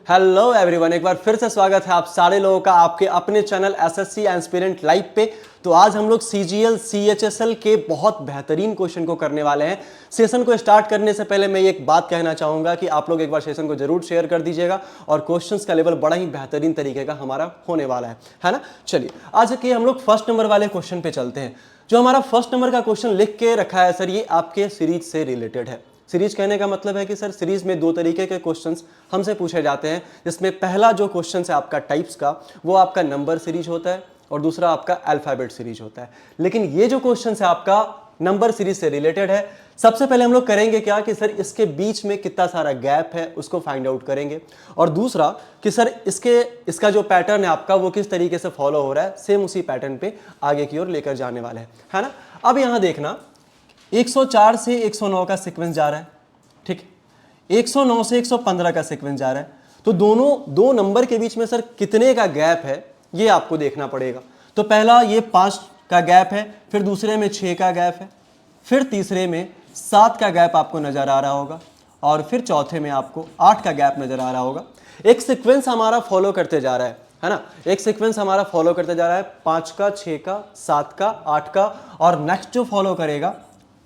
Hello everyone, एक बार फिर से स्वागत है आप सारे लोगों का आपके अपने चैनल एसएससी एस्पिरेंट लाइव पे। तो आज हम लोग सीजीएल सीएचएसएल के बहुत बेहतरीन क्वेश्चन को करने वाले हैं। सेशन को स्टार्ट करने से पहले मैं एक बात कहना चाहूंगा कि आप लोग एक बार सेशन को जरूर शेयर कर दीजिएगा और क्वेश्चंस का लेवल बड़ा ही बेहतरीन तरीके का हमारा होने वाला है ना। चलिए आज के हम लोग फर्स्ट नंबर वाले क्वेश्चन पे चलते हैं। जो हमारा फर्स्ट नंबर का क्वेश्चन लिख के रखा है सर, ये आपके सीरीज से रिलेटेड है। सीरीज कहने का मतलब है कि सर सीरीज में दो तरीके के क्वेश्चंस हमसे पूछे जाते हैं, जिसमें पहला जो क्वेश्चन है आपका टाइप्स का वो आपका नंबर सीरीज होता है और दूसरा आपका अल्फाबेट सीरीज होता है। लेकिन ये जो क्वेश्चन है आपका नंबर सीरीज से रिलेटेड है। सबसे पहले हम लोग करेंगे क्या कि सर इसके बीच में कितना सारा गैप है उसको फाइंड आउट करेंगे, और दूसरा कि सर इसका जो पैटर्न है आपका वो किस तरीके से फॉलो हो रहा है, सेम उसी पैटर्न पे आगे की ओर लेकर जाने वाले हैं, है ना। अब यहां देखना 104 से 109 का सीक्वेंस जा रहा है, ठीक। 109 से 115 का सीक्वेंस जा रहा है, तो दोनों दो नंबर के बीच में सर कितने का गैप है ये आपको देखना पड़ेगा। तो पहला ये 5 का गैप है, फिर दूसरे में 6 का गैप है, फिर तीसरे में 7 का गैप आपको नजर आ रहा होगा, और फिर चौथे में आपको 8 का गैप नजर आ रहा होगा। एक सीक्वेंस हमारा फॉलो करते जा रहा है ना। एक सीक्वेंस हमारा फॉलो करते जा रहा है 5 का, 6 का, 7 का, 8 का, और नेक्स्ट जो फॉलो करेगा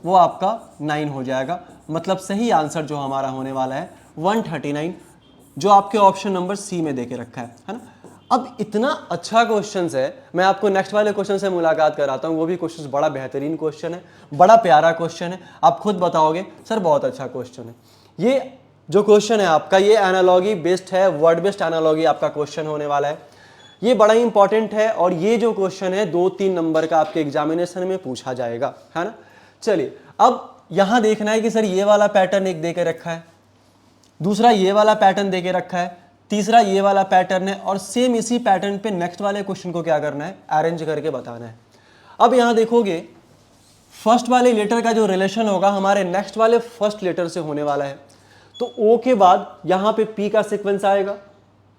वो आपका 9 हो जाएगा। मतलब सही आंसर जो हमारा होने वाला है 139, जो आपके ऑप्शन नंबर सी में देके रखा है ना। अब इतना अच्छा क्वेश्चन है, मैं आपको नेक्स्ट वाले क्वेश्चन से मुलाकात कराता हूँ। वो भी क्वेश्चन बड़ा बेहतरीन क्वेश्चन है, बड़ा प्यारा क्वेश्चन है, आप खुद बताओगे सर बहुत अच्छा क्वेश्चन है। ये जो क्वेश्चन है आपका ये एनालॉगी बेस्ड है, वर्ड बेस्ड एनालॉगी आपका क्वेश्चन होने वाला है। ये बड़ा ही इंपॉर्टेंट है, और ये जो क्वेश्चन है 2-3 नंबर का आपके एग्जामिनेशन में पूछा जाएगा, है ना। चलिए अब यहां देखना है कि सर ये वाला पैटर्न एक देके रखा है, दूसरा ये वाला पैटर्न देके रखा है, तीसरा ये वाला पैटर्न है, और सेम इसी पैटर्न पे नेक्स्ट वाले क्वेश्चन को क्या करना है, अरेंज करके बताना है। अब यहां देखोगे फर्स्ट वाले लेटर का जो रिलेशन होगा हमारे नेक्स्ट वाले फर्स्ट लेटर से होने वाला है। तो ओ के बाद यहां पे पी का सीक्वेंस आएगा,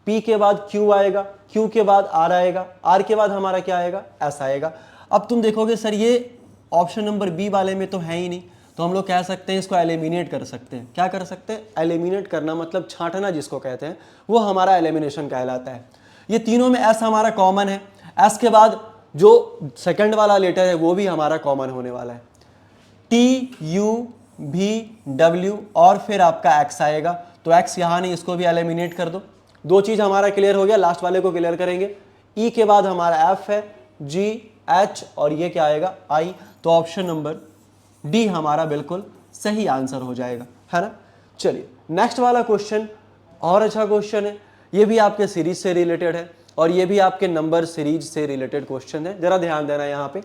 पी के बाद क्यू आएगा, क्यू के बाद आर आएगा, आर के बाद हमारा क्या आएगा, एस आएगा। अब तुम देखोगे सर ये ऑप्शन नंबर बी वाले में तो है ही नहीं, तो हम लोग कह सकते हैं इसको एलिमिनेट कर सकते हैं। क्या कर सकते हैं, एलिमिनेट करना, मतलब छांटना जिसको कहते हैं, वो हमारा एलिमिनेशन कहलाता है। ये तीनों में एस हमारा कॉमन है, एस के बाद जो सेकंड वाला लेटर है वो भी हमारा कॉमन होने वाला है, टी यू भी डब्ल्यू, और फिर आपका एक्स आएगा। तो एक्स यहाँ नहीं, इसको भी एलिमिनेट कर दो। दो चीज हमारा क्लियर हो गया, लास्ट वाले को क्लियर करेंगे। ई के बाद हमारा एफ है, जी, एच, और ये क्या आएगा, आई। तो ऑप्शन नंबर डी हमारा बिल्कुल सही आंसर हो जाएगा, है ना। चलिए नेक्स्ट वाला क्वेश्चन और अच्छा क्वेश्चन है, ये भी आपके सीरीज से रिलेटेड है और ये भी आपके नंबर सीरीज से रिलेटेड क्वेश्चन है। जरा ध्यान देना यहाँ पे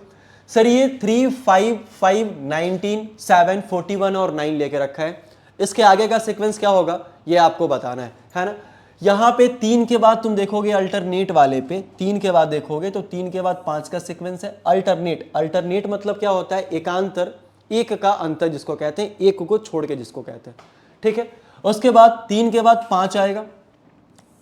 सर, ये 3, 5, 5, 19, 7, 41 और 9 लेके रखा है। इसके आगे का सीक्वेंस क्या होगा ये आपको बताना है ना। यहाँ पे 3 के बाद तुम देखोगे अल्टरनेट वाले पे, 3 के बाद देखोगे तो 3 के बाद 5 का सीक्वेंस है अल्टरनेट। अल्टरनेट मतलब क्या होता है, एकांतर, एक का अंतर जिसको कहते हैं, एक को छोड़ के जिसको कहते हैं, ठीक है। उसके बाद 3 के बाद 5 आएगा,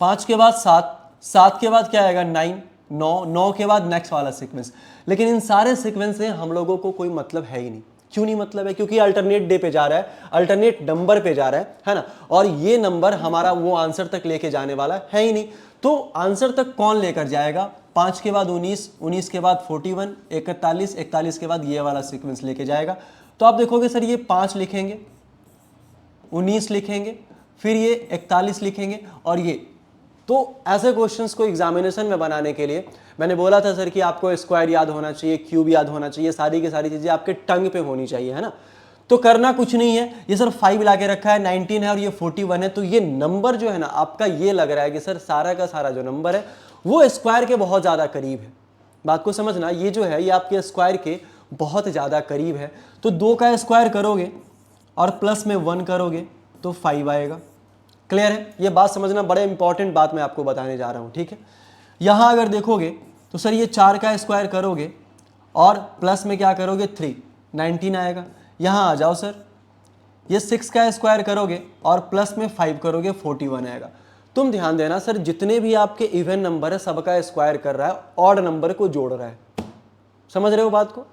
5 के बाद 7, 7 के बाद क्या आएगा 9, 9, 9 के बाद नेक्स्ट वाला सीक्वेंस। लेकिन इन सारे सीक्वेंस से हम लोगों को कोई मतलब है ही नहीं। क्यों नहीं मतलब है, क्योंकि अल्टरनेट डे पे जा रहा है, अल्टरनेट नंबर पे जा रहा है ना। और ये नंबर हमारा वो आंसर तक लेके जाने वाला है ही नहीं। तो आंसर तक कौन लेकर जाएगा, 5 के बाद 19, 19 के बाद 41, 41, 41 के बाद ये वाला सीक्वेंस लेके जाएगा। तो आप देखोगे सर ये 5 लिखेंगे, 19 लिखेंगे, फिर ये 41 लिखेंगे, और ये। तो ऐसे क्वेश्चंस को एग्जामिनेशन में बनाने के लिए मैंने बोला था सर कि आपको स्क्वायर याद होना चाहिए, क्यूब याद होना चाहिए, सारी की सारी चीजें आपके टंग पे होनी चाहिए, है ना। तो करना कुछ नहीं है, ये सर 5 लाके रखा है, 19 है और ये 41 है, तो ये नंबर जो है ना आपका, ये लग रहा है कि सर सारा का सारा जो नंबर है वो स्क्वायर के बहुत ज्यादा करीब है। बात को समझना, ये जो है ये आपके स्क्वायर के बहुत ज्यादा करीब है। तो 2 का स्क्वायर करोगे और प्लस में 1 करोगे तो 5 आएगा। क्लियर है, ये बात समझना, बड़े इंपॉर्टेंट बात मैं आपको बताने जा रहा हूं, ठीक है। यहां अगर देखोगे तो सर ये 4 का स्क्वायर करोगे और प्लस में क्या करोगे 3, 19 आएगा। यहां आ जाओ सर, ये 6 का स्क्वायर करोगे और प्लस में 5 करोगे 41 आएगा। तुम ध्यान देना सर, जितने भी आपके इवन नंबर है सबका स्क्वायर कर रहा है, ऑड नंबर को जोड़ रहा है। समझ रहे हो बात को,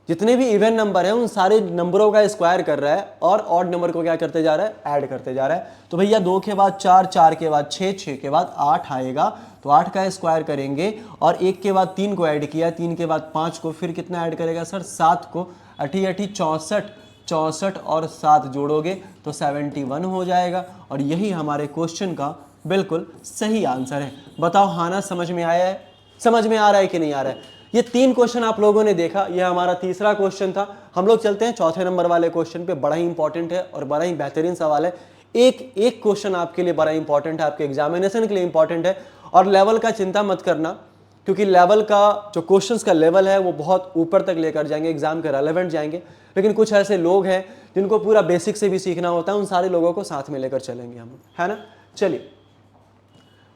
जितने भी इवन नंबर है उन सारे नंबरों का स्क्वायर कर रहा है और ऑड नंबर को क्या करते जा रहा है, ऐड करते जा रहा है। तो भैया 2 के बाद 4, 4 के बाद 6, 6 के बाद 8 आएगा, तो 8 का स्क्वायर करेंगे और 1 के बाद 3 को ऐड किया, 3 के बाद 5 को, फिर कितना ऐड करेगा सर, 7 को, 8 64, 64 और 7 जोड़ोगे तो 71 हो जाएगा। और यही हमारे क्वेश्चन का बिल्कुल सही आंसर है। बताओ हाँ ना, समझ में आया है, समझ में आ रहा है कि नहीं आ रहा है? ये 3 क्वेश्चन आप लोगों ने देखा, ये हमारा तीसरा क्वेश्चन था। हम लोग चलते हैं चौथे नंबर वाले क्वेश्चन पे। बड़ा ही इंपॉर्टेंट है और बड़ा ही बेहतरीन सवाल है। एक क्वेश्चन आपके लिए बड़ा इंपॉर्टेंट है, आपके एग्जामिनेशन के लिए इंपॉर्टेंट है। और लेवल का चिंता मत करना, क्योंकि लेवल का जो क्वेश्चंस का लेवल है वो बहुत ऊपर तक लेकर जाएंगे, एग्जाम के रेलेवेंट जाएंगे। लेकिन कुछ ऐसे लोग हैं जिनको पूरा बेसिक से भी सीखना होता है, उन सारे लोगों को साथ में लेकर चलेंगे हम, है ना। चलिए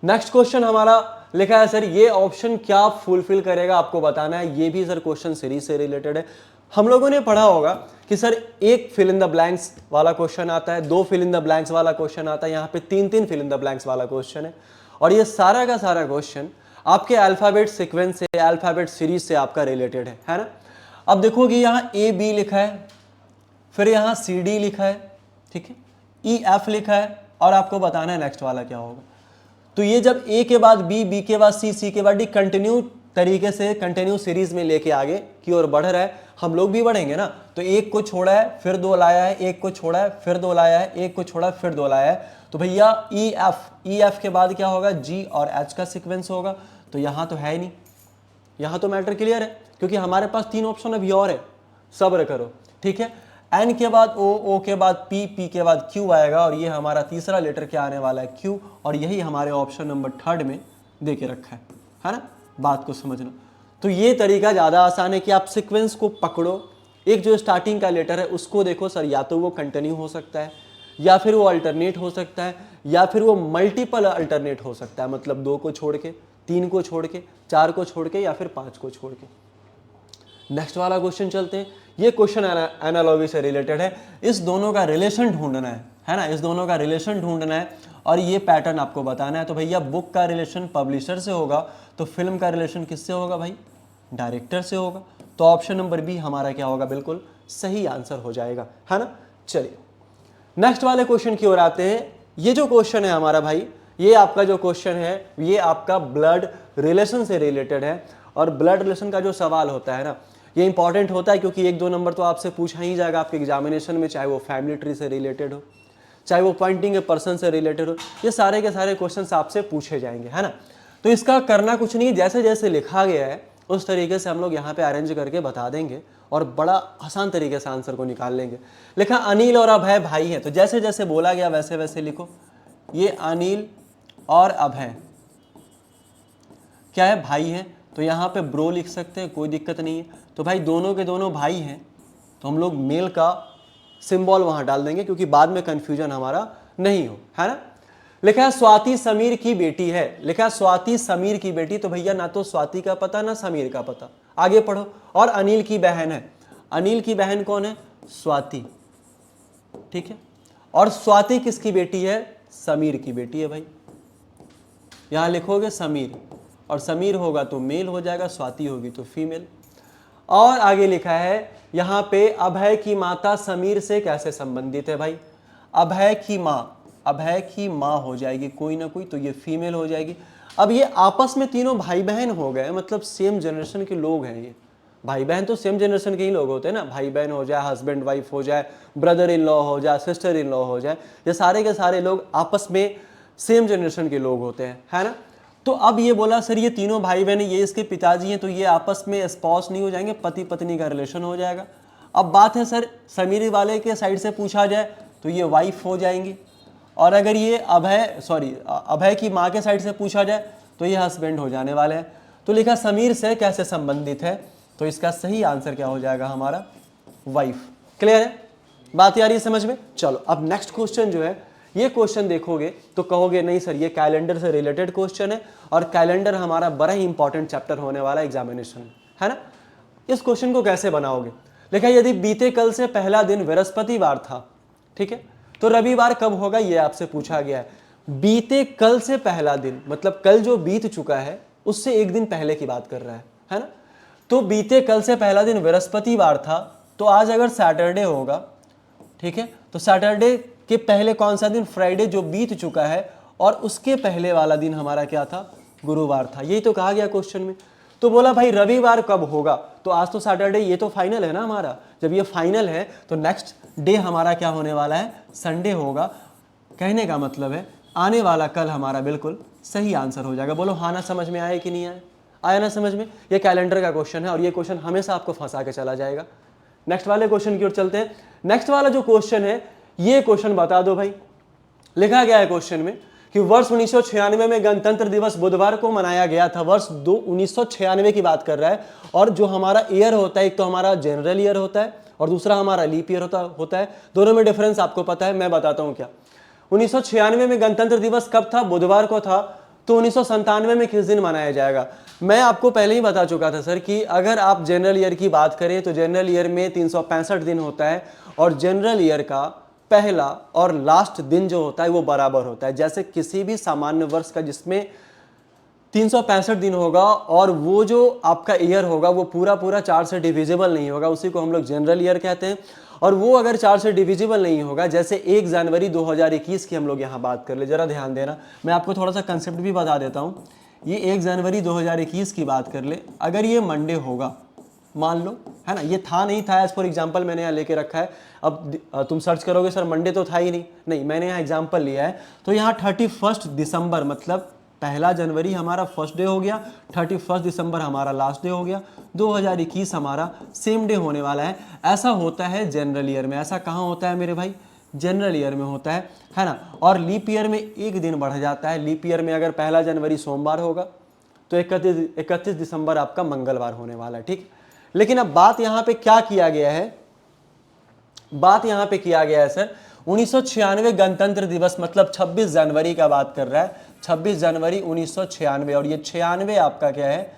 नेक्स्ट क्वेश्चन हमारा लिखा है सर, ये ऑप्शन क्या फुलफिल करेगा आपको बताना है। ये भी सर क्वेश्चन सीरीज से रिलेटेड है। हम लोगों ने पढ़ा होगा कि सर एक फिल इन द ब्लैंक्स वाला क्वेश्चन आता है, 2 फिल इन द ब्लैंक्स वाला क्वेश्चन आता है, यहाँ पे 3 फिल इन द ब्लैंक्स वाला क्वेश्चन है। और ये सारा का सारा क्वेश्चन आपके अल्फाबेट सीक्वेंस से, अल्फाबेट सीरीज से आपका रिलेटेड है ना। अब देखोगे यहाँ AB लिखा है, फिर यहाँ CD लिखा है, ठीक है, EF लिखा है, और आपको बताना है नेक्स्ट वाला क्या होगा। तो ये जब A के बाद B, B के बाद C के बाद D कंटिन्यू तरीके से, कंटिन्यू सीरीज में लेके आगे की ओर बढ़ रहा है, हम लोग भी बढ़ेंगे ना। तो 1 को छोड़ा है, फिर 2 लाया है, 1 को छोड़ा है, फिर 2 लाया है, 1 को छोड़ा है, फिर 2 लाया है। तो भैया EF के बाद क्या होगा, G और H का सीक्वेंस होगा। तो यहाँ तो है ही नहीं, यहाँ तो मैटर क्लियर है, क्योंकि हमारे पास 3 ऑप्शन अभी और है, सब्र करो, ठीक है। N के बाद O के बाद P, P के बाद Q आएगा, और ये हमारा तीसरा लेटर क्या आने वाला है, Q, और यही हमारे ऑप्शन नंबर 3 में दे के रखा है ना। बात को समझना। तो ये तरीका ज़्यादा आसान है कि आप सीक्वेंस को पकड़ो, एक जो स्टार्टिंग का लेटर है उसको देखो सर, या तो वो कंटिन्यू हो सकता है, या फिर वो अल्टरनेट हो सकता है, या फिर वो मल्टीपल अल्टरनेट हो सकता है, मतलब 2 को छोड़ के, 3 को छोड़ के, 4 को छोड़ के, या फिर 5 को छोड़ के। नेक्स्ट वाला क्वेश्चन चलते हैं। ये क्वेश्चन एनालॉजी से रिलेटेड है, इस दोनों का रिलेशन ढूंढना है ना, इस दोनों का रिलेशन ढूंढना है और ये पैटर्न आपको बताना है। तो भैया बुक का रिलेशन पब्लिशर से होगा, तो फिल्म का रिलेशन किससे होगा भाई, डायरेक्टर से होगा। तो ऑप्शन नंबर बी हमारा क्या होगा, बिल्कुल सही आंसर हो जाएगा, है ना। चलिए नेक्स्ट वाले क्वेश्चन की ओर आते हैं। ये जो क्वेश्चन है हमारा भाई, ये आपका जो क्वेश्चन है ये आपका ब्लड रिलेशन से रिलेटेड है। और ब्लड रिलेशन का जो सवाल होता है ना, ये इंपॉर्टेंट होता है, क्योंकि 1-2 नंबर तो आपसे पूछा ही जाएगा आपके एग्जामिनेशन में, चाहे वो फैमिली ट्री से रिलेटेड हो, चाहे वो पॉइंटिंग ए पर्सन से रिलेटेड हो, ये सारे के सारे क्वेश्चंस आपसे पूछे जाएंगे, है ना। तो इसका करना कुछ नहीं, जैसे जैसे लिखा गया है उस तरीके से हम लोग यहाँ पे अरेंज करके बता देंगे और बड़ा आसान तरीके से आंसर को निकाल लेंगे। लिखा अनिल और अभय भाई हैं, तो जैसे जैसे बोला गया वैसे वैसे लिखो। ये अनिल और अभय क्या है, भाई हैं, तो यहाँ पे ब्रो लिख सकते हैं, कोई दिक्कत नहीं है। तो भाई दोनों के दोनों भाई हैं, तो हम लोग मेल का सिंबल वहाँ डाल देंगे, क्योंकि बाद में कन्फ्यूजन हमारा नहीं हो, है ना। लिखा है स्वाति समीर की बेटी है, लिखा है स्वाति समीर की बेटी, तो भैया ना तो स्वाति का पता ना समीर का पता, आगे पढ़ो। और अनिल की बहन है, अनिल की बहन कौन है, स्वाति, ठीक है। और स्वाति किसकी बेटी है, समीर की बेटी है भाई। यहां लिखोगे समीर, और समीर होगा तो मेल हो जाएगा, स्वाति होगी तो फीमेल। और आगे लिखा है यहां पे अभय की माता समीर से कैसे संबंधित है भाई, अभय की माँ, अभय की माँ हो जाएगी कोई ना कोई, तो ये फीमेल हो जाएगी। अब ये आपस में तीनों भाई बहन हो गए, मतलब सेम जनरेशन के लोग हैं। ये भाई बहन तो सेम जनरेशन के ही लोग होते हैं ना, भाई बहन हो जाए, हस्बैंड वाइफ हो जाए, ब्रदर इन लॉ हो जाए, सिस्टर इन लॉ हो जाए, ये सारे के सारे लोग आपस में सेम जनरेशन के लोग होते हैं, है ना। तो अब ये बोला सर ये तीनों भाई बहन, ये इसके पिताजी हैं, तो ये आपस में स्पाउस नहीं हो जाएंगे, पति पत्नी का रिलेशन हो जाएगा। अब बात है सर समीर वाले के साइड से पूछा जाए तो ये वाइफ हो जाएंगी, और अगर ये अभय की माँ के साइड से पूछा जाए तो ये हस्बैंड हो जाने वाले हैं। तो लिखा समीर से कैसे संबंधित है, तो इसका सही आंसर क्या हो जाएगा हमारा, वाइफ। क्लियर है बात यार, ये समझ में। चलो अब नेक्स्ट क्वेश्चन जो है, ये क्वेश्चन देखोगे तो कहोगे नहीं सर ये कैलेंडर से रिलेटेड क्वेश्चन है, और कैलेंडर हमारा बड़ा ही इंपॉर्टेंट चैप्टर होने वाला है एग्जामिनेशन में, है ना। इस क्वेश्चन को कैसे बनाओगे, लिखा यदि बीते कल से पहला दिन बृहस्पतिवार था, ठीक है, तो रविवार कब होगा ये आपसे पूछा गया है। बीते कल से पहला दिन मतलब कल जो बीत चुका है उससे एक दिन पहले की बात कर रहा है ना। तो बीते कल से पहला दिन बृहस्पतिवार था, तो आज अगर सैटरडे होगा, ठीक है, तो सैटरडे के पहले कौन सा दिन, फ्राइडे जो बीत चुका है, और उसके पहले वाला दिन हमारा क्या था, गुरुवार था। यही तो कहा गया क्वेश्चन में। तो बोला भाई रविवार कब होगा, तो आज तो सैटरडे, ये तो फाइनल है ना हमारा। जब ये फाइनल है तो नेक्स्ट डे हमारा क्या होने वाला है, संडे होगा। कहने का मतलब है आने वाला कल हमारा बिल्कुल सही आंसर हो जाएगा। बोलो हाँ ना, समझ में आया कि नहीं आया, आया ना समझ में। ये कैलेंडर का क्वेश्चन है और ये क्वेश्चन हमेशा आपको फंसा के चला जाएगा। नेक्स्ट वाले क्वेश्चन की ओर चलते हैं। नेक्स्ट वाला जो क्वेश्चन है, ये क्वेश्चन बता दो भाई। लिखा गया है क्वेश्चन में कि वर्ष 1996 में गणतंत्र दिवस बुधवार को मनाया गया था। वर्ष 1996 की बात कर रहा है। और जो हमारा ईयर होता है, एक तो हमारा जनरल ईयर होता है और दूसरा हमारा लीप ईयर होता है। दोनों में डिफरेंस आपको पता है, मैं बताता हूँ क्या। 1996 में गणतंत्र दिवस कब था, बुधवार को था। तो 1997 में किस दिन मनाया जाएगा। मैं आपको पहले ही बता चुका था सर कि अगर आप जनरल ईयर की बात करें तो जनरल ईयर में 365 दिन होता है और जनरल ईयर का पहला और लास्ट दिन जो होता है वो बराबर होता है। जैसे किसी भी सामान्य वर्ष का जिसमें 365 दिन होगा और वो जो आपका ईयर होगा वो पूरा 4 से डिविजिबल नहीं होगा, उसी को हम लोग जनरल ईयर कहते हैं। और वो अगर 4 से डिविजिबल नहीं होगा, जैसे 1 जनवरी 2021 की हम लोग यहाँ बात कर ले, जरा ध्यान देना, मैं आपको थोड़ा सा कंसेप्ट भी बता देता हूँ। ये 1 जनवरी 2021 की बात कर ले, अगर ये मंडे होगा मान लो, है ना, ये था नहीं था, एज फॉर एग्जाम्पल मैंने यहाँ लेके रखा है। अब तुम सर्च करोगे सर मंडे तो था ही नहीं, मैंने यहाँ एग्जाम्पल लिया है। तो यहाँ 31 दिसंबर मतलब 1 जनवरी हमारा फर्स्ट डे हो गया, 31 दिसंबर हमारा लास्ट डे हो गया, 2021 हमारा सेम डे होने वाला है। ऐसा होता है जनरल ईयर में। ऐसा कहाँ होता है मेरे भाई, जनरल ईयर में होता है ना। और लीप ईयर में एक दिन बढ़ जाता है। लीप ईयर में अगर 1 जनवरी सोमवार होगा तो 31 दिसंबर आपका मंगलवार होने वाला है, ठीक। लेकिन अब बात यहाँ पे क्या किया गया है, बात यहाँ पे किया गया है सर 1996 गणतंत्र दिवस मतलब 26 जनवरी का बात कर रहा है, 26 जनवरी 1996। और ये 96 आपका क्या है,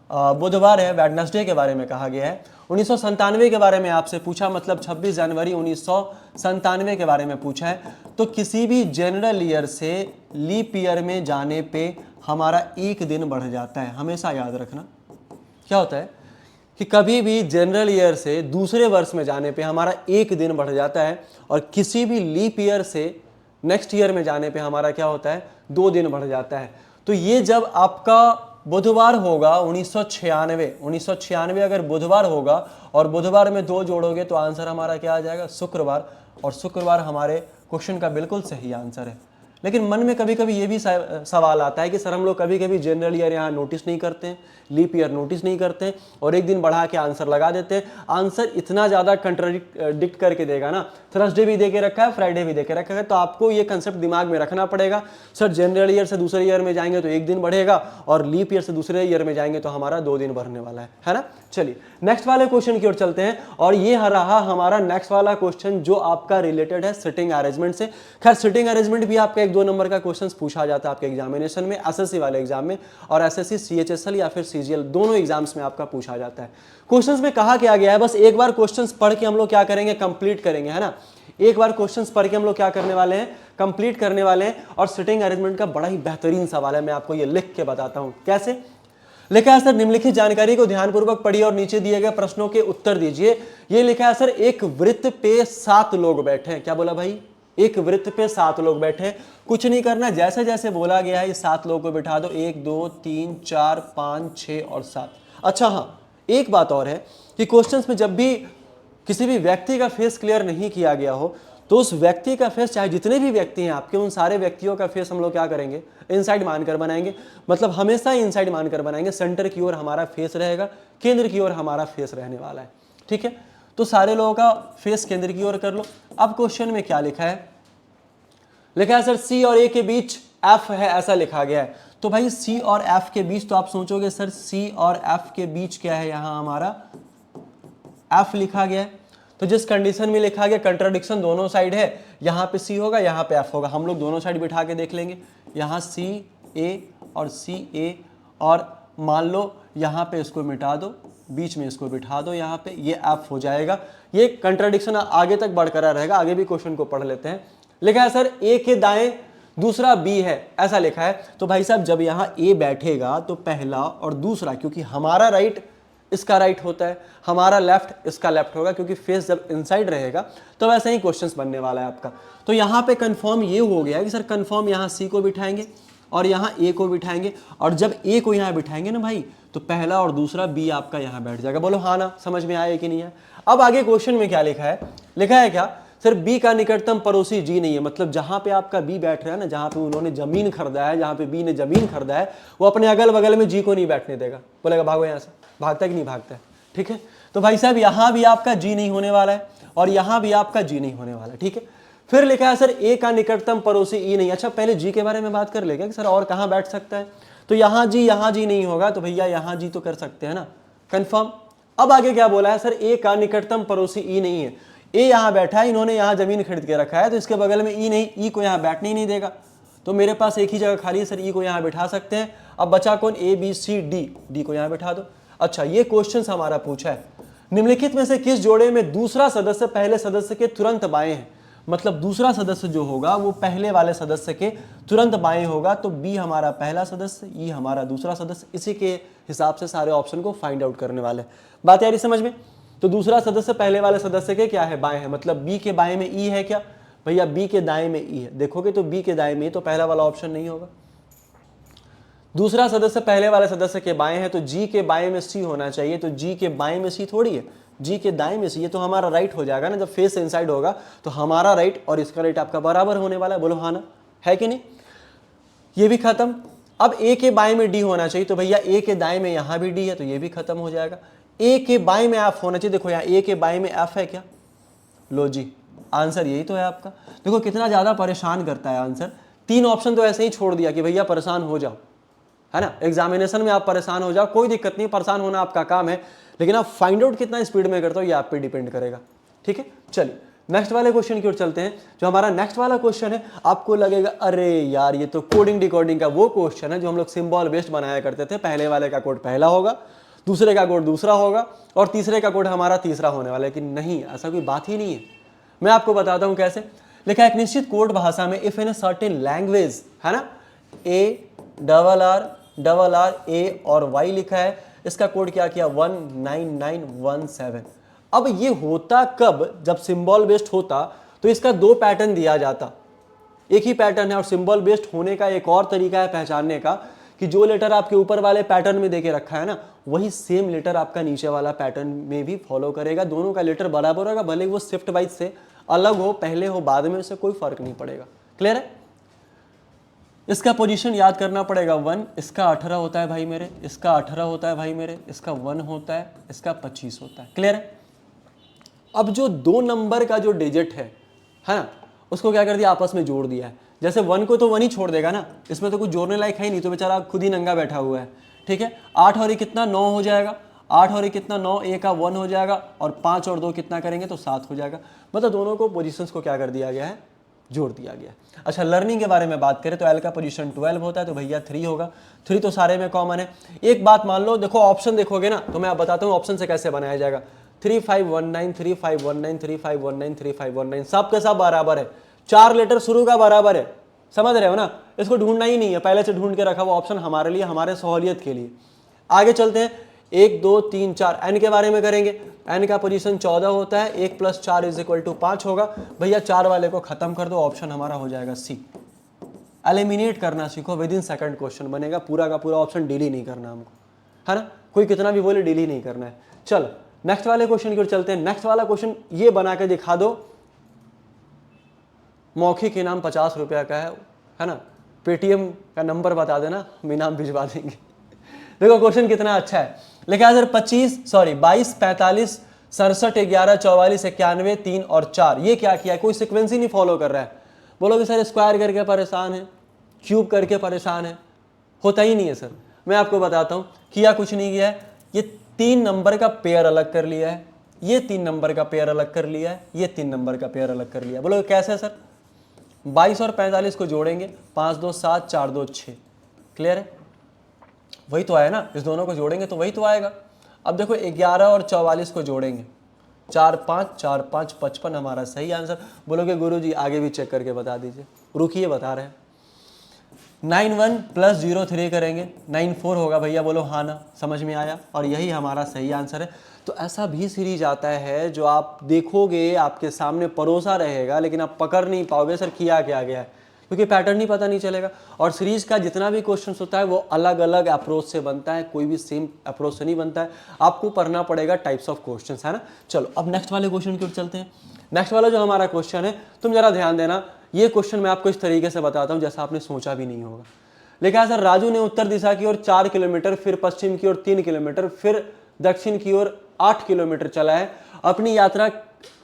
बुधवार है, वेडनेसडे के बारे में कहा गया है। 1997 के बारे में आपसे पूछा, मतलब 26 जनवरी 1997 के बारे में पूछा है। तो किसी भी जनरल ईयर से लीप ईयर में जाने पे हमारा एक दिन बढ़ जाता है। हमेशा याद रखना क्या होता है कि कभी भी जनरल ईयर से दूसरे वर्ष में जाने पे हमारा एक दिन बढ़ जाता है और किसी भी लीप ईयर से नेक्स्ट ईयर में जाने पे हमारा क्या होता है, 2 दिन बढ़ जाता है। तो ये जब आपका बुधवार होगा 1996 अगर बुधवार होगा और बुधवार में 2 जोड़ोगे तो आंसर हमारा क्या आ जाएगा, शुक्रवार। और शुक्रवार हमारे क्वेश्चन का बिल्कुल सही आंसर है। लेकिन मन में कभी कभी ये भी सवाल आता है कि सर हम लोग कभी कभी जनरल ईयर यहाँ नोटिस नहीं करते हैं, लीप ईयर नोटिस नहीं करते हैं और एक दिन बढ़ा के आंसर लगा देते हैं। आंसर इतना ज़्यादा कंट्राडिक्ट करके देगा ना, थर्सडे भी दे के रखा है, फ्राइडे भी दे के रखा है। तो आपको ये कंसेप्ट दिमाग में रखना पड़ेगा, सर जनरल ईयर से दूसरे ईयर में जाएंगे तो एक दिन बढ़ेगा और लीप ईयर से दूसरे ईयर में जाएंगे तो हमारा 2 दिन बढ़ने वाला है ना। चलिए नेक्स्ट वाले क्वेश्चन की ओर चलते हैं और ये रहा हमारा नेक्स्ट वाला क्वेश्चन जो आपका रिलेटेड है सिटिंग अरेंजमेंट से। खैर सिटिंग अरेंजमेंट भी आपका 1-2 नंबर का क्वेश्चन पूछा जाता है आपके एग्जामिनेशन में, एसएससी वाले एग्जाम में, और एसएससी सीएचएसएल या फिर सीजीएल दोनों एग्जाम्स में आपका पूछा जाता है। क्वेश्चंस में कहा क्या गया है, बस एक बार क्वेश्चंस पढ़ के हम लोग क्या करेंगे, कंप्लीट करेंगे, है ना। एक बार क्वेश्चंस पढ़ के हम लोग क्या करने वाले हैं, कंप्लीट करने वाले हैं। और सिटिंग अरेंजमेंट का बड़ा ही बेहतरीन सवाल है, मैं आपको ये लिख के बताता हूं कैसे लिखा है। सर निम्नलिखित जानकारी को ध्यानपूर्वक पढ़िए और नीचे दिए गए प्रश्नों के उत्तर दीजिए। ये लिखा है सर, एक वृत्त पे 7 लोग बैठे हैं। क्या बोला भाई, एक वृत्त पे 7 लोग बैठे हैं। कुछ नहीं करना, जैसे जैसे बोला गया है ये 7 लोगों को बिठा दो, 1 2 3 4 5 6 और 7। अच्छा हाँ, एक बात और है कि क्वेश्चंस में जब भी किसी भी व्यक्ति का फेस क्लियर नहीं किया गया हो तो उस व्यक्ति का फेस, चाहे जितने भी व्यक्ति हैं आपके, उन सारे व्यक्तियों का फेस हम लोग क्या करेंगे, इनसाइड मानकर बनाएंगे। मतलब हमेशा इनसाइड मानकर बनाएंगे, सेंटर की ओर हमारा फेस रहेगा, केंद्र की ओर हमारा फेस रहने वाला है, ठीक है। तो सारे लोगों का फेस केंद्र की ओर कर लो। अब क्वेश्चन में क्या लिखा है, लिखा है सर सी और ए के बीच एफ है, ऐसा लिखा गया है। तो भाई सी और एफ के बीच, तो आप सोचोगे सर सी और एफ के बीच क्या है, यहां हमारा एफ लिखा गया है। तो जिस कंडीशन में लिखा गया, कंट्राडिक्शन दोनों साइड है, यहां पे सी होगा यहां पे एफ होगा। हम लोग दोनों साइड बिठा के देख लेंगे, यहां सी ए और सी ए, और मान लो यहां पे इसको मिटा दो, बीच में इसको बिठा दो, यहाँ पे ये एफ हो जाएगा। ये कंट्राडिक्शन आगे तक बरकरार रहेगा, आगे भी क्वेश्चन को पढ़ लेते हैं। लिखा है सर ए के दाएं दूसरा बी है, ऐसा लिखा है। तो भाई साहब जब यहाँ ए बैठेगा तो पहला और दूसरा, क्योंकि हमारा राइट इसका राइट होता है, हमारा लेफ्ट इसका लेफ्ट होगा, क्योंकि फेस जब इनसाइड रहेगा तो वैसे ही क्वेश्चंस बनने वाला है आपका। तो यहाँ पे कंफर्म ये हो गया कि सर कंफर्म यहाँ सी को बिठाएंगे और यहाँ ए को बिठाएंगे, और जब ए को यहाँ बिठाएंगे ना भाई तो पहला और दूसरा बी आपका यहाँ बैठ जाएगा। बोलो हाँ ना, समझ में आया कि नहीं है। अब आगे क्वेश्चन में क्या लिखा है, लिखा है क्या सर बी का निकटतम पड़ोसी जी नहीं है, मतलब जहां पे आपका बी बैठ रहा है ना, जहां पे उन्होंने जमीन खरीदा है, जहां पे बी ने जमीन खरीदा है, वो अपने अगल बगल में जी को नहीं बैठने देगा। बोलेगा भागो यहाँ से, भागता है कि नहीं भागता है, ठीक है। तो भाई साहब यहाँ भी आपका जी नहीं होने वाला है और यहाँ भी आपका जी नहीं होने वाला है, ठीक है। फिर लिखा है सर ए का निकटतम पड़ोसी ई नहीं। अच्छा पहले जी के बारे में बात कर लेगा कि सर और कहाँ बैठ सकता है, तो यहाँ जी नहीं होगा, तो भैया यहाँ जी तो कर सकते हैं ना, कंफर्म। अब आगे क्या बोला है सर, ए का निकटतम पड़ोसी ई नहीं है। ए यहाँ बैठा है, इन्होंने यहाँ जमीन खरीद के रखा है, तो इसके बगल में ई नहीं, ई को यहाँ बैठने ही नहीं देगा, तो मेरे पास एक ही जगह खाली है सर, ई को यहाँ बिठा सकते हैं। अब बचा कौन, A B C D, D को यहाँ बिठा दो। अच्छा ये क्वेश्चन हमारा पूछा है, निम्नलिखित में से किस जोड़े में दूसरा सदस्य पहले सदस्य के तुरंत बाएं है, मतलब दूसरा सदस्य जो होगा वो पहले वाले सदस्य के तुरंत बाएं होगा, तो बी हमारा पहला सदस्य, ई हमारा दूसरा सदस्य। इसी के हिसाब से सारे ऑप्शन को फाइंड आउट करने वाले हैं। बात यारी समझ में। तो दूसरा सदस्य पहले वाले सदस्य के क्या है, बाएं है, मतलब बी के बाएं में ई है क्या, भैया बी के दाएं में ई है। देखोगे तो बी के दाएं में, तो पहला वाला ऑप्शन नहीं होगा। दूसरा सदस्य पहले वाले सदस्य के बाएं है, तो जी के बाएं में सी होना चाहिए, तो जी के बाएं में सी थोड़ी है, जी के दाएं में सी, ये तो हमारा राइट हो जाएगा ना, जब फेस इनसाइड होगा तो हमारा राइट और इसका राइट आपका बराबर होने वाला है। बोलो हाँ ना, है कि नहीं। ये भी खत्म। अब ए के बाएं में डी होना चाहिए, तो भैया ए के दाएं में यहां भी डी है, तो ये भी खत्म हो जाएगा। ए के बाएं में एफ होना चाहिए, देखो यहाँ ए के बाएं में एफ है क्या, लो जी आंसर यही तो है आपका। देखो कितना ज्यादा परेशान करता है आंसर, 3 ऑप्शन तो ऐसे ही छोड़ दिया कि भैया परेशान हो जाओ, है ना, एग्जामिनेशन में आप परेशान हो जाओ, कोई दिक्कत नहीं, परेशान होना आपका काम है, लेकिन आप फाइंड आउट कितना स्पीड में करते हो ये आप पे डिपेंड करेगा, ठीक है। चलिए नेक्स्ट वाले क्वेश्चन की ओर चलते हैं। जो हमारा नेक्स्ट वाला क्वेश्चन है, आपको लगेगा अरे यार ये तो कोडिंग डिकोडिंग का वो क्वेश्चन है जो हम लोग सिंबल बेस्ड बनाया करते थे, पहले वाले का कोड पहला होगा, दूसरे का कोड दूसरा होगा और तीसरे का कोड हमारा तीसरा होने वाला है। लेकिन नहीं, ऐसा कोई बात ही नहीं है। मैं आपको बताता हूं कैसे। लिखा है एक निश्चित कोड भाषा में, if in a certain language, है ना, ARR A और Y लिखा है, इसका कोड क्या किया 19917। अब ये होता कब, जब सिंबल बेस्ड होता तो इसका 2 पैटर्न दिया जाता, एक ही पैटर्न है। और सिंबल बेस्ड होने का एक और तरीका है पहचानने का, कि जो लेटर आपके ऊपर वाले पैटर्न में देके रखा है ना, वही सेम लेटर आपका नीचे वाला पैटर्न में भी फॉलो करेगा। दोनों का लेटर बराबर होगा, भले वो शिफ्ट वाइज से अलग हो, पहले हो बाद में, उससे कोई फर्क नहीं पड़ेगा। क्लियर है। इसका पोजीशन याद करना पड़ेगा 1, इसका 18 होता है भाई मेरे, इसका 18 होता है भाई मेरे, इसका 1 होता है, इसका 25 होता है। क्लियर है। अब जो 2 नंबर का जो डिजिट है ना, उसको क्या कर दिया, आपस में जोड़ दिया है। जैसे 1 को तो 1 ही छोड़ देगा ना, इसमें तो कुछ जोड़ने लायक है ही नहीं, तो बेचारा खुद ही नंगा बैठा हुआ है, ठीक है। 8 और 1 कितना 9 हो जाएगा, 8 और 1 कितना 9, ए का 1 हो जाएगा, और 5 और 2 कितना करेंगे तो 7 हो जाएगा। मतलब दोनों को पोजीशंस को क्या कर दिया गया है, जोड़ दिया गया। अच्छा लर्निंग के बारे में बात करें तो एल का पोजीशन 12 होता है, तो भैया 3 होगा, 3 तो सारे में कॉमन है। एक बात मान लो, देखो ऑप्शन देखोगे ना, तो मैं बताता हूँ ऑप्शन से कैसे बनाया जाएगा। 3519 3519 3519 3519 सब के सब बराबर है, 4 लेटर शुरू का बराबर है, समझ रहे हो ना। इसको ढूंढना ही नहीं है, पहले से ढूंढ के रखा हुआ ऑप्शन हमारे लिए, हमारे सहूलियत के लिए। आगे चलते हैं, 1 2 3 4 एन के बारे में करेंगे। एन का पोजीशन 14 होता है, 1 + 4 = 5 होगा। भैया 4 वाले को खत्म कर दो, ऑप्शन हमारा हो जाएगा सी। एलिमिनेट करना सीखो, विदिन सेकंड क्वेश्चन बनेगा, पूरा का पूरा ऑप्शन डिलीट नहीं करना हमको, है ना, कोई कितना भी बोले डिलीट नहीं करना है। चलो नेक्स्ट वाले क्वेश्चन की ओर चलते हैं। नेक्स्ट वाला क्वेश्चन ये बना के दिखा दो, मौखिक इनाम 50 रुपया का है ना, पेटीएम का नंबर बता देना, हम इनाम भिजवा देंगे। देखो क्वेश्चन कितना अच्छा है। लिखा है 22 45 67 11 44 91 3 और 4। ये क्या किया है, कोई सीक्वेंस ही नहीं फॉलो कर रहा है। बोलोगे सर स्क्वायर करके परेशान है, क्यूब करके परेशान है, होता ही नहीं है सर। मैं आपको बताता हूँ, किया कुछ नहीं किया है। ये 3 नंबर का पेयर अलग कर लिया है, ये 3 नंबर का पेयर अलग कर लिया है, ये 3 नंबर का पेयर अलग कर लिया। बोलोगे कैसे सर, 22 और 45 को जोड़ेंगे, 5 2 7 4 2 6। क्लियर है, वही तो आया ना, इस दोनों को जोड़ेंगे तो वही तो आएगा। अब देखो 11 और 44 को जोड़ेंगे, 4 5 4 5 55 हमारा सही आंसर। बोलोगे गुरुजी आगे भी चेक करके बता दीजिए, रुकिए बता रहे हैं। 91 प्लस 03 करेंगे 94 होगा भैया, बोलो हाँ ना, समझ में आया? और यही हमारा सही आंसर है। तो ऐसा भी सीरीज आता है जो आप देखोगे आपके सामने परोसा रहेगा लेकिन आप पकड़ नहीं पाओगे सर किया क्या गया है, क्योंकि पैटर्न ही पता नहीं चलेगा। और सीरीज का जितना भी क्वेश्चन होता है वो अलग अलग अप्रोच से बनता है, कोई भी सेम अप्रोच से नहीं बनता है, आपको पढ़ना पड़ेगा टाइप्स ऑफ क्वेश्चन, है ना। चलो अब नेक्स्ट वाले क्वेश्चन की ओर चलते हैं। नेक्स्ट वाला जो हमारा क्वेश्चन है, तुम जरा ध्यान देना, ये क्वेश्चन मैं आपको इस तरीके से बताता हूँ जैसा आपने सोचा भी नहीं होगा। लिखा है सर, राजू ने उत्तर दिशा की ओर 4 किलोमीटर, फिर पश्चिम की ओर 3 किलोमीटर, फिर दक्षिण की ओर 8 किलोमीटर चला है। अपनी यात्रा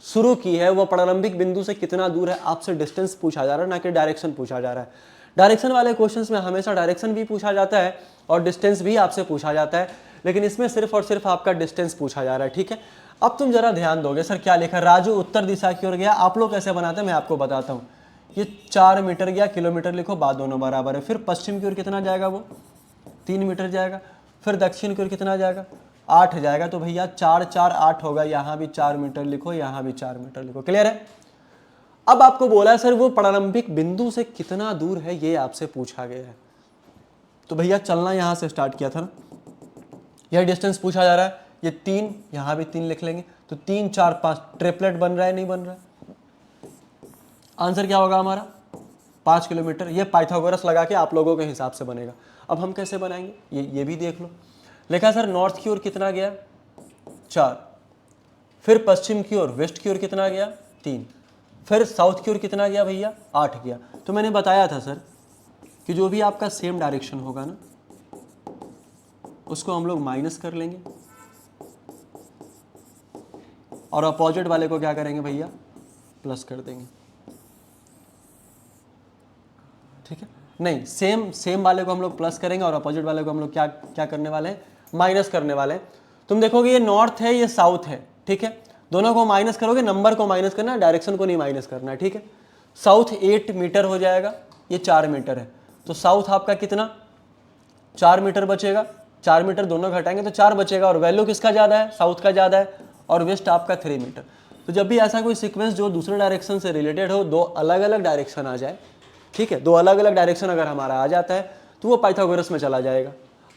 शुरू की है, वह प्रारंभिक बिंदु से कितना दूर है? आपसे डिस्टेंस पूछा जा रहा है, ना कि डायरेक्शन पूछा जा रहा है। डायरेक्शन वाले क्वेश्चंस में हमेशा डायरेक्शन भी पूछा जाता है और डिस्टेंस भी आपसे पूछा जाता है, लेकिन इसमें सिर्फ और सिर्फ आपका डिस्टेंस पूछा जा रहा है, ठीक है। अब तुम जरा ध्यान दोगे, सर क्या लिखा, राजू उत्तर दिशा की ओर गया। आप लोग कैसे बनाते हैं मैं आपको बताता हूँ। ये 4 मीटर गया, किलोमीटर लिखो, बात दोनों बराबर है। फिर पश्चिम की ओर कितना जाएगा, वो 3 मीटर जाएगा। फिर दक्षिण की ओर कितना जाएगा, 8 जाएगा। तो भैया 4 4 8 होगा, यहाँ भी 4 मीटर लिखो, यहाँ भी 4 मीटर लिखो। क्लियर है? अब आपको बोला है सर वो प्रारंभिक बिंदु से कितना दूर है, ये आपसे पूछा गया है। तो भैया चलना यहाँ से स्टार्ट किया था ना, यह डिस्टेंस पूछा जा रहा है। ये 3, यहाँ भी 3 लिख लेंगे, तो 3 4 5 ट्रिपलेट बन रहा है, नहीं बन रहा है? आंसर क्या होगा हमारा, 5 किलोमीटर। ये पाइथागोरस लगा के आप लोगों के हिसाब से बनेगा। अब हम कैसे बनाएंगे, ये भी देख लो। लिखा सर नॉर्थ की ओर कितना गया, 4। फिर पश्चिम की ओर, वेस्ट की ओर कितना गया, 3। फिर साउथ की ओर कितना गया भैया, 8 गया। तो मैंने बताया था सर कि जो भी आपका सेम डायरेक्शन होगा ना, उसको हम लोग माइनस कर लेंगे और अपोजिट वाले को क्या करेंगे भैया, प्लस कर देंगे, ठीक है। नहीं, सेम वाले को हम लोग प्लस करेंगे और अपोजिट वाले को हम लोग क्या करने वाले हैं, माइनस करने वाले हैं। तुम देखोगे ये नॉर्थ है, ये साउथ है, ठीक है। दोनों को माइनस करोगे, नंबर को माइनस करना है, डायरेक्शन को नहीं माइनस करना है, ठीक है। साउथ 8 मीटर हो जाएगा, ये 4 मीटर है, तो साउथ आपका कितना, 4 मीटर बचेगा। 4 मीटर दोनों घटाएंगे तो 4 बचेगा, और वैल्यू किसका ज़्यादा है, साउथ का ज़्यादा है। और वेस्ट आपका 3 मीटर। तो जब भी ऐसा कोई सीक्वेंस जो दूसरे डायरेक्शन से रिलेटेड हो, दो अलग अलग डायरेक्शन आ जाए, ठीक है, दो अलग अलग डायरेक्शन अगर हमारा आ जाता है तो वो पाइथागोरस में चला जाएगा।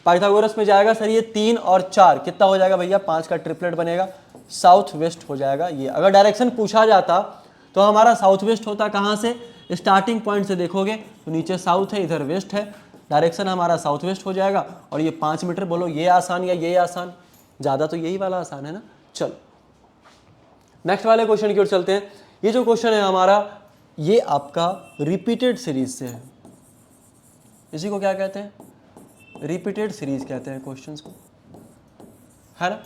पाइथागोरस में जाएगा सर, ये 3 और 4 कितना हो जाएगा भैया, 5 का ट्रिपलेट बनेगा, साउथ वेस्ट हो जाएगा। ये अगर डायरेक्शन पूछा जाता तो हमारा साउथ वेस्ट होता कहाँ से, स्टार्टिंग पॉइंट से देखोगे तो नीचे साउथ है, इधर वेस्ट है, डायरेक्शन हमारा साउथ वेस्ट हो जाएगा। और ये 5 मीटर, बोलो ये आसान या ये आसान, ज़्यादा तो यही वाला आसान है ना। चलो नेक्स्ट वाले क्वेश्चन की ओर चलते हैं। ये जो क्वेश्चन है हमारा, ये आपका रिपीटेड सीरीज से है। इसी को क्या कहते हैं, रिपीटेड सीरीज कहते हैं क्वेश्चंस को, है ना।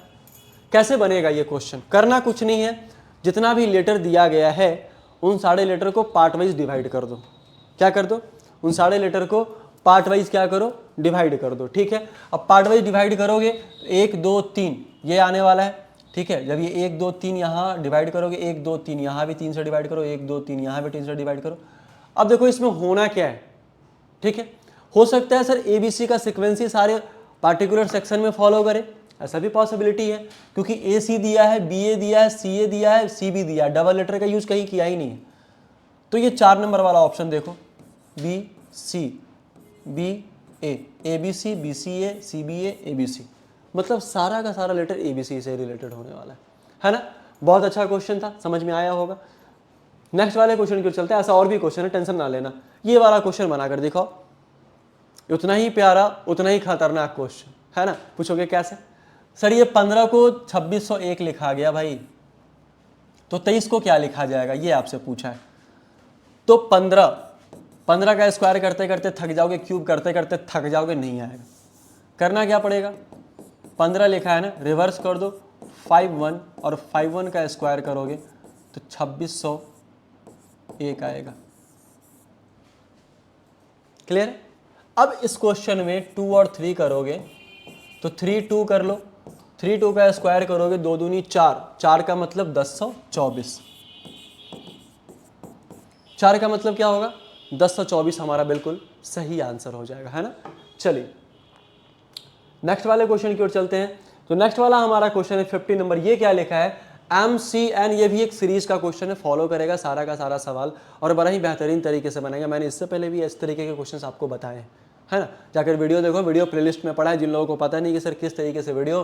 कैसे बनेगा ये क्वेश्चन, करना कुछ नहीं है, जितना भी लेटर दिया गया है उन सारे लेटर को पार्ट वाइज डिवाइड कर दो। क्या कर दो, उन सारे लेटर को पार्ट वाइज क्या करो, डिवाइड कर दो, ठीक है। अब पार्ट वाइज डिवाइड करोगे, 1 2 3 ये आने वाला है, ठीक है। जब ये 1 2 3 यहाँ डिवाइड करोगे, 1 2 3 यहाँ भी 3 से डिवाइड करो, 1 2 3 यहाँ भी 3 से डिवाइड करो। अब देखो इसमें होना क्या है, ठीक है। हो सकता है सर ABC का सीक्वेंस ही सारे पार्टिकुलर सेक्शन में फॉलो करे, ऐसा भी पॉसिबिलिटी है, क्योंकि AC दिया है, BA दिया है, CA दिया है, CB दिया है, डबल लेटर का यूज कहीं किया ही नहीं है। तो ये 4 नंबर वाला ऑप्शन देखो, BC BA, ABC BCA CBA ABC, मतलब सारा का सारा लेटर ABC से रिलेटेड होने वाला है ना। बहुत अच्छा क्वेश्चन था, समझ में आया होगा। नेक्स्ट वाले क्वेश्चन की ओर चलते हैं। ऐसा और भी क्वेश्चन है, टेंशन ना लेना। ये वाला क्वेश्चन बनाकर दिखाओ, उतना ही प्यारा उतना ही खतरनाक क्वेश्चन है ना। पूछोगे कैसे, सर ये 15 को 2601 लिखा गया भाई, तो 23 को क्या लिखा जाएगा, ये आपसे पूछा है। तो 15 का स्क्वायर करते करते थक जाओगे, क्यूब करते करते थक जाओगे, नहीं आएगा। करना क्या पड़ेगा, 15 लिखा है ना, रिवर्स कर दो 51 और 51 का स्क्वायर करोगे तो 2601 आएगा। क्लियर है। अब इस क्वेश्चन में 2 और 3 करोगे तो 3 2 कर लो, 3 2 का स्क्वायर करोगे 2 दूनी 4, 4 का मतलब 1024, 4 का मतलब क्या होगा 1024, हमारा बिल्कुल सही आंसर हो जाएगा, है ना। चलिए नेक्स्ट वाले क्वेश्चन की ओर चलते हैं। तो नेक्स्ट वाला हमारा क्वेश्चन है 50 नंबर। ये क्या लिखा है, MCN, ये भी एक सीरीज का क्वेश्चन है, फॉलो करेगा सारा का सारा सवाल और बड़ा ही बेहतरीन तरीके से बनाएगा। मैंने इससे पहले भी इस तरीके के क्वेश्चंस आपको बताए हैं, है ना। जाकर वीडियो देखो, वीडियो प्लेलिस्ट में पड़ा है। जिन लोगों को पता नहीं कि सर किस तरीके से वीडियो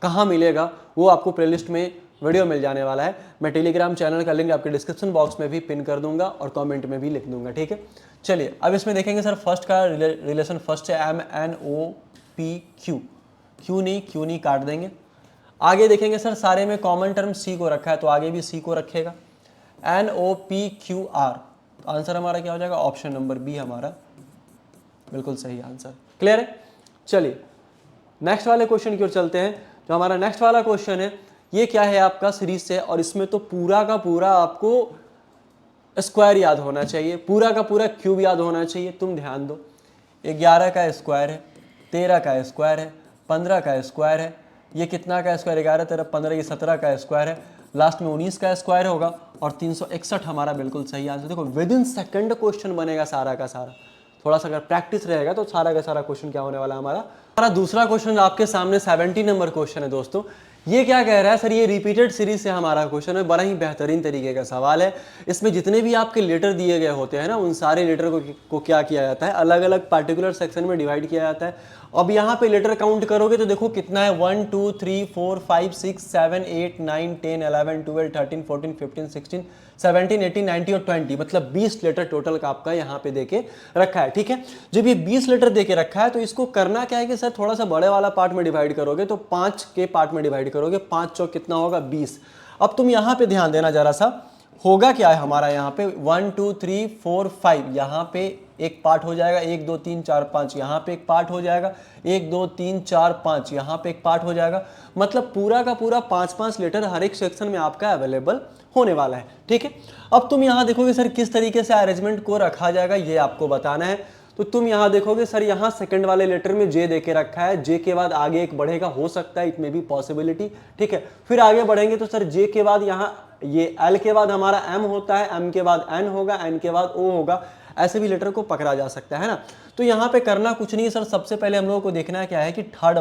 कहाँ मिलेगा, वो आपको प्लेलिस्ट में वीडियो मिल जाने वाला है। मैं टेलीग्राम चैनल का लिंक आपके डिस्क्रिप्शन बॉक्स में भी पिन कर दूंगा और कमेंट में भी लिख दूंगा, ठीक है। चलिए अब इसमें देखेंगे सर, फर्स्ट का रिलेशन फर्स्ट है MNOPQ, क्यू नहीं काट देंगे। आगे देखेंगे सर, सारे में कॉमन टर्म C को रखा है तो आगे भी C को रखेगा। NOPQR, तो आंसर हमारा क्या हो जाएगा, ऑप्शन नंबर बी हमारा बिल्कुल सही आंसर। क्लियर है। चलिए नेक्स्ट वाले क्वेश्चन की ओर चलते हैं। जो हमारा नेक्स्ट वाला क्वेश्चन है, ये क्या है आपका सीरीज से, और इसमें तो पूरा का पूरा आपको स्क्वायर याद होना चाहिए, पूरा का पूरा क्यूब याद होना चाहिए। तुम ध्यान दो, 11 का स्क्वायर है, 13 का स्क्वायर है, 15 का स्क्वायर है, ये कितना का स्क्वायर, 11 13 15, ये 17 का स्क्वायर है, लास्ट में 19 का स्क्वायर होगा और 361 हमारा बिल्कुल सही आंसर। देखो विद इन सेकंड क्वेश्चन बनेगा सारा का सारा। थोड़ा सा अगर प्रैक्टिस रहेगा तो सारा का सारा क्वेश्चन क्या होने वाला है हमारा दूसरा क्वेश्चन आपके सामने 70 नंबर क्वेश्चन है दोस्तों। ये क्या कह रहा है सर, ये रिपीटेड सीरीज से हमारा क्वेश्चन है, बड़ा ही बेहतरीन तरीके का सवाल है। इसमें जितने भी आपके लेटर दिए गए होते हैं ना, उन सारे लेटर को क्या किया जाता है, अलग अलग पार्टिकुलर सेक्शन में डिवाइड किया जाता है। अब यहाँ पे लेटर काउंट करोगे तो देखो कितना है, 1 2 3 4 5 6 7 8 9 10 11 12 13 14 15 16 17 18 19 और 20, मतलब 20 लेटर टोटल का आपका यहाँ पे देके रखा है, ठीक है। जब ये 20 लेटर देके रखा है तो इसको करना क्या है कि सर थोड़ा सा बड़े वाला पार्ट में डिवाइड करोगे तो 5 के पार्ट में डिवाइड करोगे, 5 चौक कितना होगा 20। अब तुम यहाँ पे ध्यान देना जरा सा, होगा क्या है हमारा यहाँ पे 1 2 3 4 5, यहाँ पे एक पार्ट हो जाएगा, 1 2 3 4 5, यहाँ पे एक पार्ट हो जाएगा, 1 2 3 4 5, यहाँ पे एक पार्ट हो जाएगा। मतलब पूरा का पूरा 5-5 लेटर हर एक सेक्शन में आपका अवेलेबल होने वाला है, ठीक है। अब तुम यहाँ देखोगे सर किस तरीके से अरेंजमेंट को रखा जाएगा, ये आपको बताना है। तो तुम यहाँ देखोगे सर, यहाँ सेकंड वाले लेटर में जे देके रखा है, जे के बाद आगे एक बढ़ेगा, हो सकता है, इट में भी पॉसिबिलिटी, ठीक है। फिर आगे बढ़ेंगे तो सर जे के बाद यहाँ ये एल के बाद हमारा एम होता है, एम के बाद एन होगा, एन के बाद ओ होगा, ऐसे भी लेटर को पकड़ा जा सकता है ना। तो यहाँ पे करना कुछ नहीं है सर, सबसे पहले हम लोगों को देखना है क्या है कि थर्ड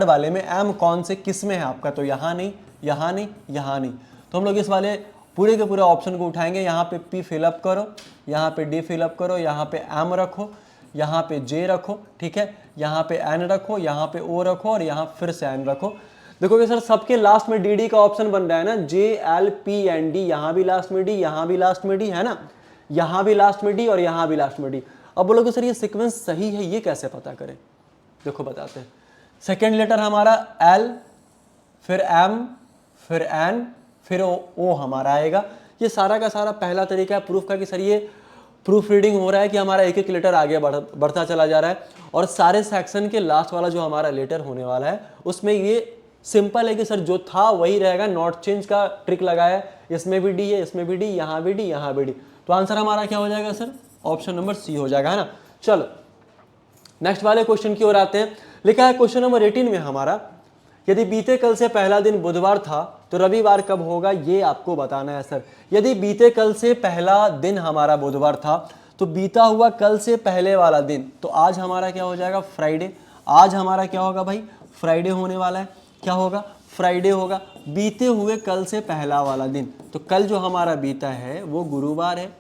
वाले में एम कौन से किस में है आपका, तो यहाँ नहीं, यहाँ नहीं, यहाँ नहीं। तो हम लोग इस वाले पूरे के पूरे ऑप्शन को उठाएंगे, यहाँ पे पी फिलअप करो, यहाँ पे डी फिलअप करो, यहाँ पे एम रखो, यहाँ पे जे रखो, ठीक है, यहाँ पे एन रखो, यहाँ पे ओ रखो और यहाँ फिर से एन रखो। देखोगे सर सबके लास्ट में डी डी का ऑप्शन बन रहा है ना, J L P N D, यहाँ भी लास्ट में डी, यहाँ भी लास्ट में डी, है ना, यहाँ भी लास्ट में डी और यहाँ भी लास्ट में डी। अब बोलोगे सर ये सीक्वेंस सही है, ये कैसे पता करें, देखो बताते हैं। सेकेंड लेटर हमारा एल, फिर एम, फिर एन, फिर ओ हमारा आएगा। ये सारा का सारा पहला तरीका है प्रूफ का कि सर ये प्रूफ रीडिंग हो रहा है कि हमारा एक एक लेटर आगे बढ़ता चला जा रहा है। और सारे सेक्शन के लास्ट वाला जो हमारा लेटर होने वाला है उसमें ये सिंपल है कि सर जो था वही रहेगा, नॉट चेंज का ट्रिक लगाया है, इसमें भी डी है, इसमें भी डी, यहाँ भी डी, यहाँ भी डी। तो आंसर हमारा क्या हो जाएगा सर, ऑप्शन नंबर सी हो जाएगा, है ना। चलो नेक्स्ट वाले क्वेश्चन की ओर आते हैं। लिखा है क्वेश्चन नंबर 18 में हमारा, यदि बीते कल से पहला दिन बुधवार था तो रविवार कब होगा, ये आपको बताना है सर। यदि बीते कल से पहला दिन हमारा बुधवार था तो बीता हुआ कल से पहले वाला दिन, तो आज हमारा क्या हो जाएगा, फ्राइडे। आज हमारा क्या होगा भाई, फ्राइडे होने वाला है, क्या होगा, फ्राइडे होगा। बीते हुए कल से पहला वाला दिन, तो कल जो हमारा बीता है वो गुरुवार है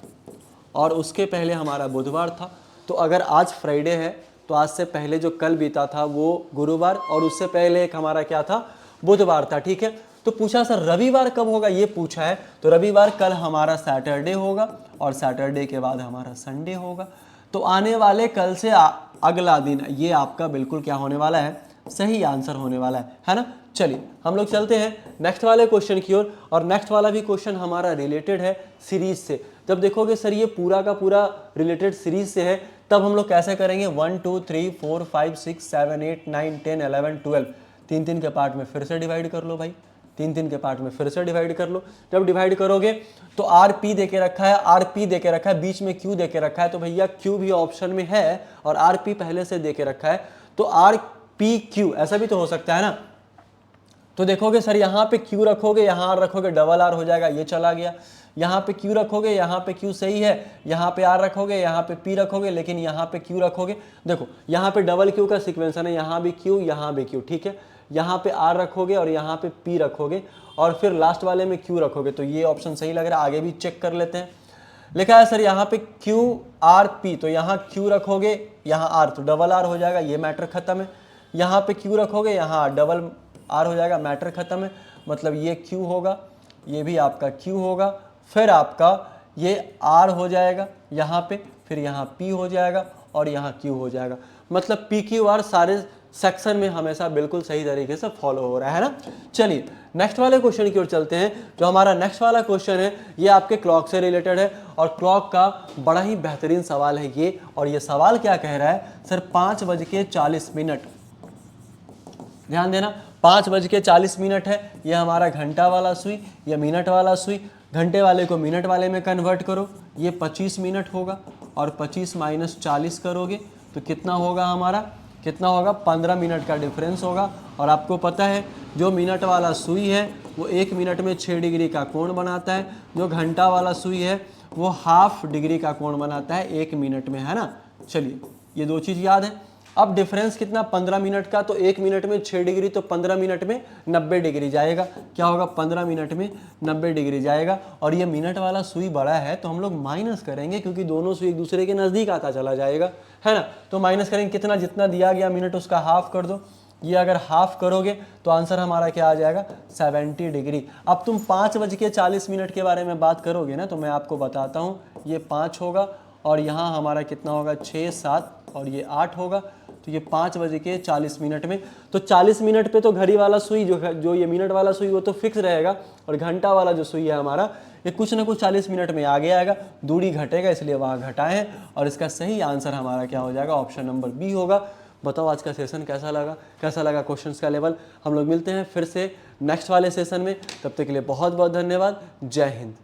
और उसके पहले हमारा बुधवार था। तो अगर आज फ्राइडे है तो आज से पहले जो कल बीता था वो गुरुवार और उससे पहले एक हमारा क्या था, बुधवार था, ठीक है। तो पूछा सर रविवार कब होगा, ये पूछा है। तो रविवार कल हमारा सैटरडे होगा और सैटरडे के बाद हमारा संडे होगा। तो आने वाले कल से अगला दिन, ये आपका बिल्कुल क्या होने वाला है, सही आंसर होने वाला है ना। चलिए हम लोग चलते हैं नेक्स्ट वाले क्वेश्चन की ओर। और नेक्स्ट वाला भी क्वेश्चन हमारा रिलेटेड है सीरीज से। जब देखोगे सर ये पूरा का पूरा रिलेटेड सीरीज से है, तब हम लोग कैसे करेंगे, 1 2 3 4 5 6 7 8 9 10 11 12, 3-3 के पार्ट में फिर से डिवाइड कर लो भाई, 3-3 के पार्ट में फिर से डिवाइड कर लो। जब डिवाइड करोगे तो आर पी दे के रखा है, आर पी दे के रखा है, बीच में क्यू दे के रखा है, तो भैया क्यू भी ऑप्शन में है और आर पी पहले से दे के रखा है, तो आर पी क्यू ऐसा भी तो हो सकता है ना। तो देखोगे सर यहाँ पे क्यू रखोगे, यहाँ आर रखोगे, डबल आर हो जाएगा, ये चला गया। यहाँ पे क्यू रखोगे, यहाँ पे क्यू सही है, यहाँ पे आर रखोगे, यहाँ पे पी रखोगे, लेकिन यहाँ पे क्यू रखोगे। देखो यहाँ पे डबल क्यू का सीक्वेंस है ना, यहाँ भी क्यू, यहाँ भी क्यू, ठीक है। यहाँ पे R रखोगे और यहाँ पे P रखोगे और फिर लास्ट वाले में Q रखोगे, तो ये ऑप्शन सही लग रहा है। आगे भी चेक कर लेते हैं। लिखा है सर यहाँ पे QRP, तो यहाँ Q रखोगे, यहाँ R, तो डबल R हो जाएगा, ये मैटर खत्म है। यहाँ पे Q रखोगे, यहाँ डबल R हो जाएगा, मैटर खत्म है। मतलब ये Q होगा, ये भी आपका Q होगा, फिर आपका ये R हो जाएगा यहाँ पे, फिर यहाँ P हो जाएगा और यहाँ Q हो जाएगा। मतलब PQR सारे सेक्शन में हमेशा बिल्कुल सही तरीके से फॉलो हो रहा है ना। चलिए नेक्स्ट वाले क्वेश्चन की ओर चलते हैं। जो हमारा नेक्स्ट वाला क्वेश्चन है ये आपके क्लॉक से रिलेटेड है और क्लॉक का बड़ा ही बेहतरीन सवाल है ये। और ये सवाल क्या कह रहा है सर, 5:40, ध्यान देना, 5:40 है। ये हमारा घंटा वाला सुई, ये मिनट वाला सुई। घंटे वाले को मिनट वाले में कन्वर्ट करो, ये 25 मिनट होगा और 25 - 40 करोगे तो कितना होगा हमारा, कितना होगा, 15 मिनट का डिफरेंस होगा। और आपको पता है जो मिनट वाला सुई है वो 1 मिनट में 6 डिग्री का कोण बनाता है, जो घंटा वाला सुई है वो ½ डिग्री का कोण बनाता है 1 मिनट में, है ना। चलिए ये दो चीज़ याद है। अब डिफरेंस कितना, 15 मिनट का, तो 1 मिनट में 6 डिग्री, तो 15 मिनट में 90 डिग्री जाएगा। क्या होगा, 15 मिनट में 90 डिग्री जाएगा। और ये मिनट वाला सुई बड़ा है तो हम लोग माइनस करेंगे क्योंकि दोनों सुई एक दूसरे के नज़दीक आता चला जाएगा, है ना। तो माइनस करेंगे, कितना, जितना दिया गया मिनट उसका हाफ कर दो। ये अगर हाफ करोगे तो आंसर हमारा क्या आ जाएगा, 70 डिग्री। अब तुम 5:40 के बारे में बात करोगे ना, तो मैं आपको बताता हूँ। ये 5 होगा और यहाँ हमारा कितना होगा, 6, 7 और ये 8 होगा। तो ये 5:40 में, तो 40 मिनट पे तो घड़ी वाला सुई जो ये मिनट वाला सुई वो तो फिक्स रहेगा, और घंटा वाला जो सुई है हमारा ये कुछ ना कुछ 40 मिनट में आगे आएगा, दूरी घटेगा, इसलिए वहाँ घटाएं। और इसका सही आंसर हमारा क्या हो जाएगा, ऑप्शन नंबर बी होगा। बताओ आज का सेशन कैसा लगा क्वेश्चंस का लेवल। हम लोग मिलते हैं फिर से नेक्स्ट वाले सेशन में, तब तक के लिए बहुत बहुत धन्यवाद। जय हिंद।